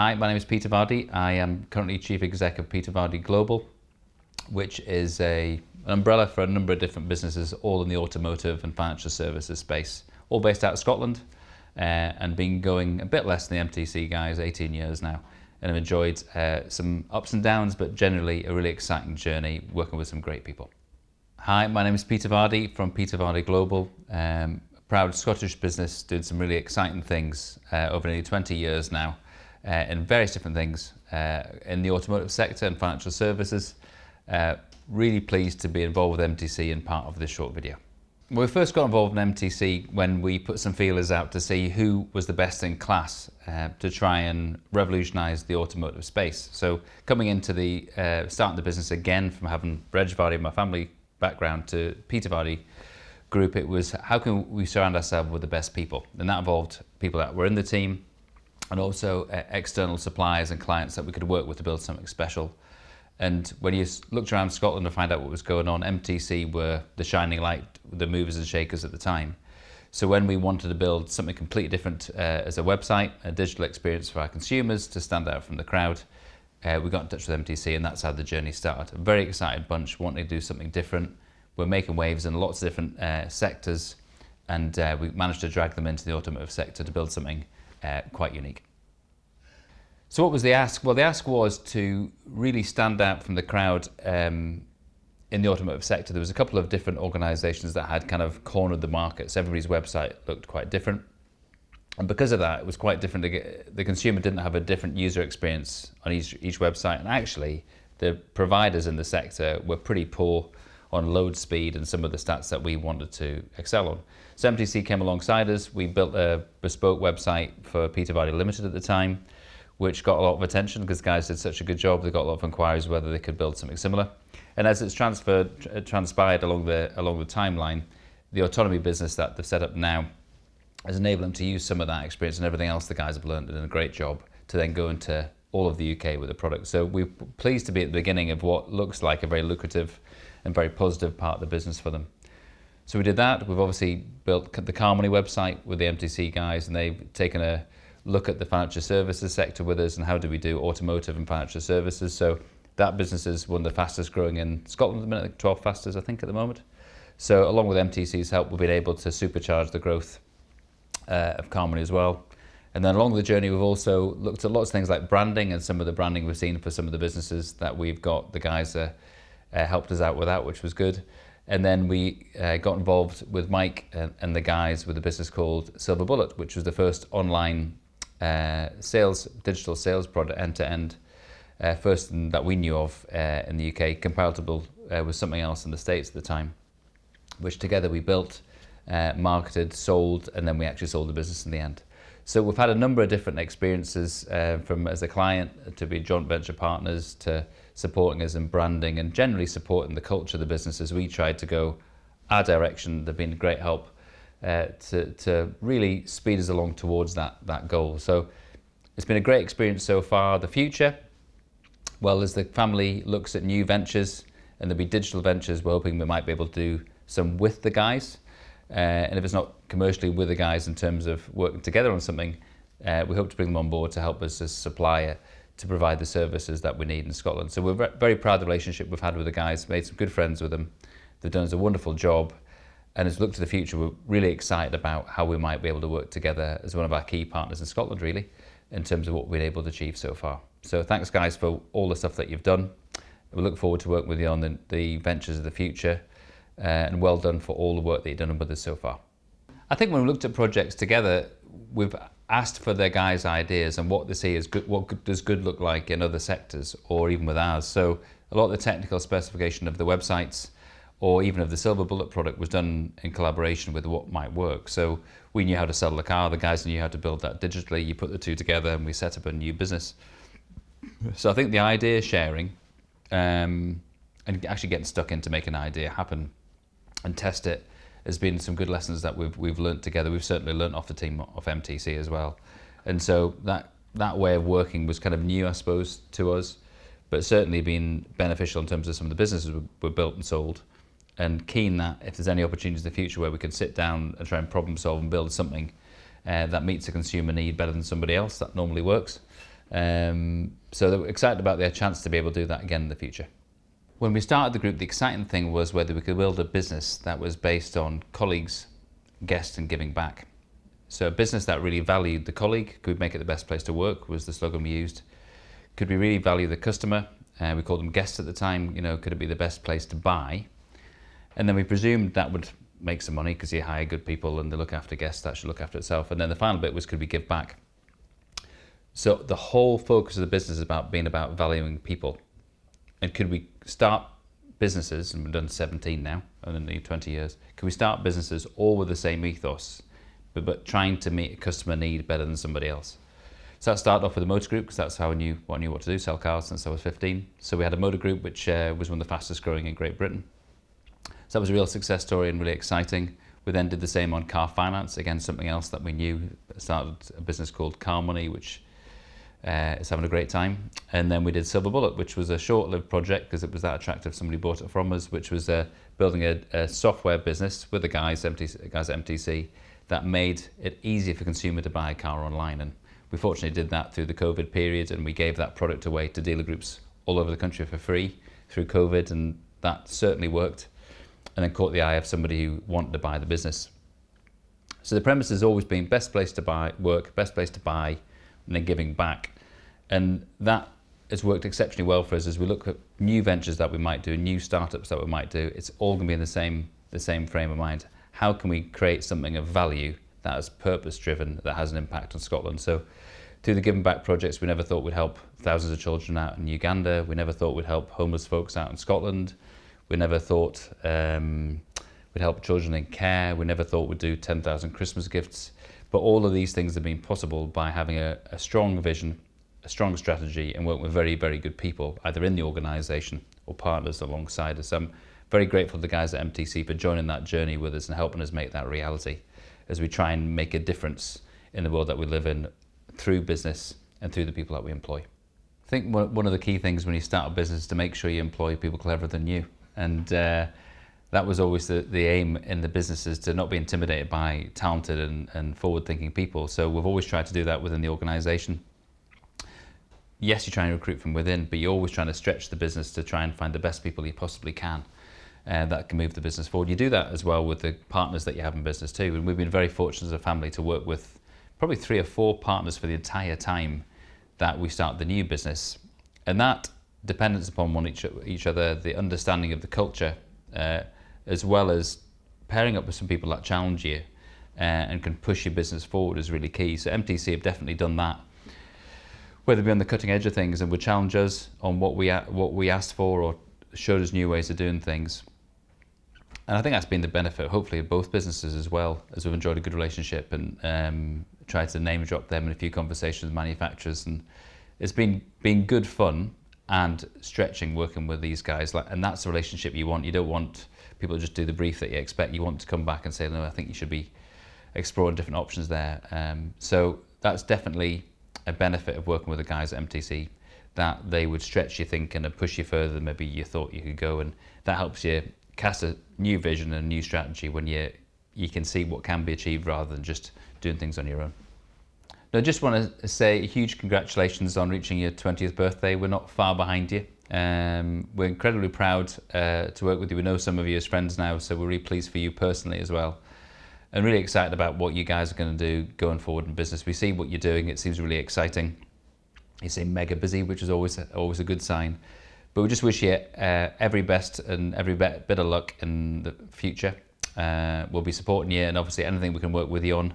Hi, my name is Peter Vardy. I am currently Chief Exec of Peter Vardy Global, which is an umbrella for a number of different businesses, all in the automotive and financial services space, all based out of Scotland, and been going a bit less than the MTC guys, 18 years now, and have enjoyed some ups and downs, but generally a really exciting journey working with some great people. Hi, my name is Peter Vardy from Peter Vardy Global, a proud Scottish business doing some really exciting things over nearly 20 years now, in various different things in the automotive sector and financial services. Really pleased to be involved with MTC and part of this short video. We first got involved in MTC when we put some feelers out to see who was the best in class to try and revolutionise the automotive space. So coming into the starting the business again from having Reg Vardy, my family background, to Peter Vardy Group, it was how can we surround ourselves with the best people, and that involved people that were in the team and also external suppliers and clients that we could work with to build something special. And when you looked around Scotland to find out what was going on, MTC were the shining light, the movers and shakers at the time. So when we wanted to build something completely different as a website, a digital experience for our consumers to stand out from the crowd, we got in touch with MTC, and that's how the journey started. A very excited bunch wanting to do something different. We're making waves in lots of different sectors, and we managed to drag them into the automotive sector to build something quite unique. So what was the ask? Well, the ask was to really stand out from the crowd in the automotive sector. There was a couple of different organisations that had kind of cornered the market, so everybody's website looked quite different. And because of that, it was quite different. The consumer didn't have a different user experience on each website, and actually the providers in the sector were pretty poor on load speed and some of the stats that we wanted to excel on. So MTC came alongside us. We built a bespoke website for Peter Vardy Limited at the time, which got a lot of attention because guys did such a good job. They got a lot of inquiries whether they could build something similar. And as it's transpired along the timeline, the autonomy business that they've set up now has enabled them to use some of that experience and everything else the guys have learned and done a great job to then go into all of the UK with the product. So we're pleased to be at the beginning of what looks like a very lucrative and very positive part of the business for them. So we did that. We've obviously built the Carmony website with the MTC guys, and they've taken a look at the financial services sector with us and how do we do automotive and financial services. So that business is one of the fastest growing in Scotland at the minute, like 12 fastest I think at the moment. So along with MTC's help, we've been able to supercharge the growth of Carmony as well. And then along the journey, we've also looked at lots of things like branding, and some of the branding we've seen for some of the businesses that we've got, the guys helped us out with that, which was good. And then we got involved with Mike and the guys with a business called Silver Bullet, which was the first online digital sales product end-to-end, first that we knew of in the UK, comparable with something else in the States at the time, which together we built, marketed, sold, and then we actually sold the business in the end. So we've had a number of different experiences from as a client to be joint venture partners to supporting us in branding and generally supporting the culture of the business as we tried to go our direction. They've been a great help to really speed us along towards that goal. So it's been a great experience so far. The future, well, as the family looks at new ventures, and there'll be digital ventures, we're hoping we might be able to do some with the guys. And if it's not commercially with the guys in terms of working together on something, we hope to bring them on board to help us as a supplier to provide the services that we need in Scotland. So we're very proud of the relationship we've had with the guys, made some good friends with them. They've done us a wonderful job. And as we look to the future, we're really excited about how we might be able to work together as one of our key partners in Scotland, really, in terms of what we've been able to achieve so far. So thanks, guys, for all the stuff that you've done. We look forward to working with you on the ventures of the future, and well done for all the work that you've done with us so far. I think when we looked at projects together, we've asked for their guys' ideas and what they see as good, what does good look like in other sectors or even with ours. So a lot of the technical specification of the websites or even of the Silver Bullet product was done in collaboration with what might work. So we knew how to sell the car, the guys knew how to build that digitally, you put the two together and we set up a new business. So I think the idea sharing and actually getting stuck into making an idea happen and test it has been some good lessons that we've learned together. We've certainly learned off the team of MTC as well. And so that way of working was kind of new, I suppose, to us, but certainly been beneficial in terms of some of the businesses were built and sold. And keen that if there's any opportunities in the future where we can sit down and try and problem solve and build something that meets a consumer need better than somebody else, that normally works. So they were excited about their chance to be able to do that again in the future. When we started the group, the exciting thing was whether we could build a business that was based on colleagues, guests, and giving back. So a business that really valued the colleague, could we make it the best place to work, was the slogan we used. Could we really value the customer? We called them guests at the time. Could it be the best place to buy? And then we presumed that would make some money because you hire good people and they look after guests, that should look after itself. And then the final bit was, could we give back? So the whole focus of the business is about being about valuing people. And could we start businesses, and we've done 17 now, in the 20 years, could we start businesses all with the same ethos, but trying to meet a customer need better than somebody else? So that started off with a motor group, because that's how I knew what to do, sell cars since I was 15. So we had a motor group, which was one of the fastest growing in Great Britain. So that was a real success story and really exciting. We then did the same on car finance, again, something else that we knew. Started a business called Car Money, which is having a great time. And then we did Silver Bullet, which was a short-lived project because it was that attractive. Somebody bought it from us, which was building a software business with the guys at MTC that made it easier for consumer to buy a car online. And we fortunately did that through the COVID period, and we gave that product away to dealer groups all over the country for free through COVID, and that certainly worked. And then caught the eye of somebody who wanted to buy the business. So the premise has always been best place to work, best place to buy, and then giving back. And that has worked exceptionally well for us as we look at new ventures that we might do, new startups that we might do. It's all going to be in the same frame of mind. How can we create something of value that is purpose-driven, that has an impact on Scotland? So through the Giving Back projects, we never thought we'd help thousands of children out in Uganda. We never thought we'd help homeless folks out in Scotland. We never thought we'd help children in care. We never thought we'd do 10,000 Christmas gifts. But all of these things have been possible by having a strong vision, a strong strategy, and working with very, very good people, either in the organisation or partners alongside us. I'm very grateful to the guys at MTC for joining that journey with us and helping us make that reality as we try and make a difference in the world that we live in through business and through the people that we employ. I think one of the key things when you start a business is to make sure you employ people cleverer than you. And that was always the aim in the businesses, to not be intimidated by talented and forward-thinking people. So we've always tried to do that within the organisation. Yes, you're trying to recruit from within, but you're always trying to stretch the business to try and find the best people you possibly can that can move the business forward. You do that as well with the partners that you have in business too. And we've been very fortunate as a family to work with probably 3 or 4 partners for the entire time that we start the new business. And that dependence upon each other, the understanding of the culture, as well as pairing up with some people that challenge you and can push your business forward, is really key. So MTC have definitely done that, whether it be on the cutting edge of things and would challenge us on what we asked for, or showed us new ways of doing things. And I think that's been the benefit, hopefully, of both businesses as well, as we've enjoyed a good relationship and tried to name drop them in a few conversations with manufacturers. And it's been good fun and stretching working with these guys. And that's the relationship you want. You don't want people to just do the brief that you expect. You want to come back and say, no, I think you should be exploring different options there. So that's definitely a benefit of working with the guys at MTC, that they would stretch your thinking and push you further than maybe you thought you could go. And that helps you cast a new vision and a new strategy when you can see what can be achieved rather than just doing things on your own. Now, I just want to say a huge congratulations on reaching your 20th birthday. We're not far behind you. We're incredibly proud to work with you. We know some of you as friends now, so we're really pleased for you personally as well. And really excited about what you guys are going to do going forward in business. We see what you're doing. It seems really exciting. You seem mega busy, which is always a good sign. But we just wish you every best and every bit of luck in the future. We'll be supporting you, and obviously anything we can work with you on,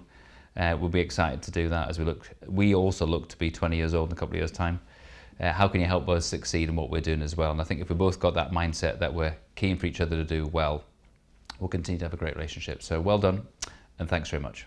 we'll be excited to do that as we also look to be 20 years old in a couple of years' time. How can you help us succeed in what we're doing as well? And I think if we both got that mindset that we're keen for each other to do well, we'll continue to have a great relationship. So well done, and thanks very much.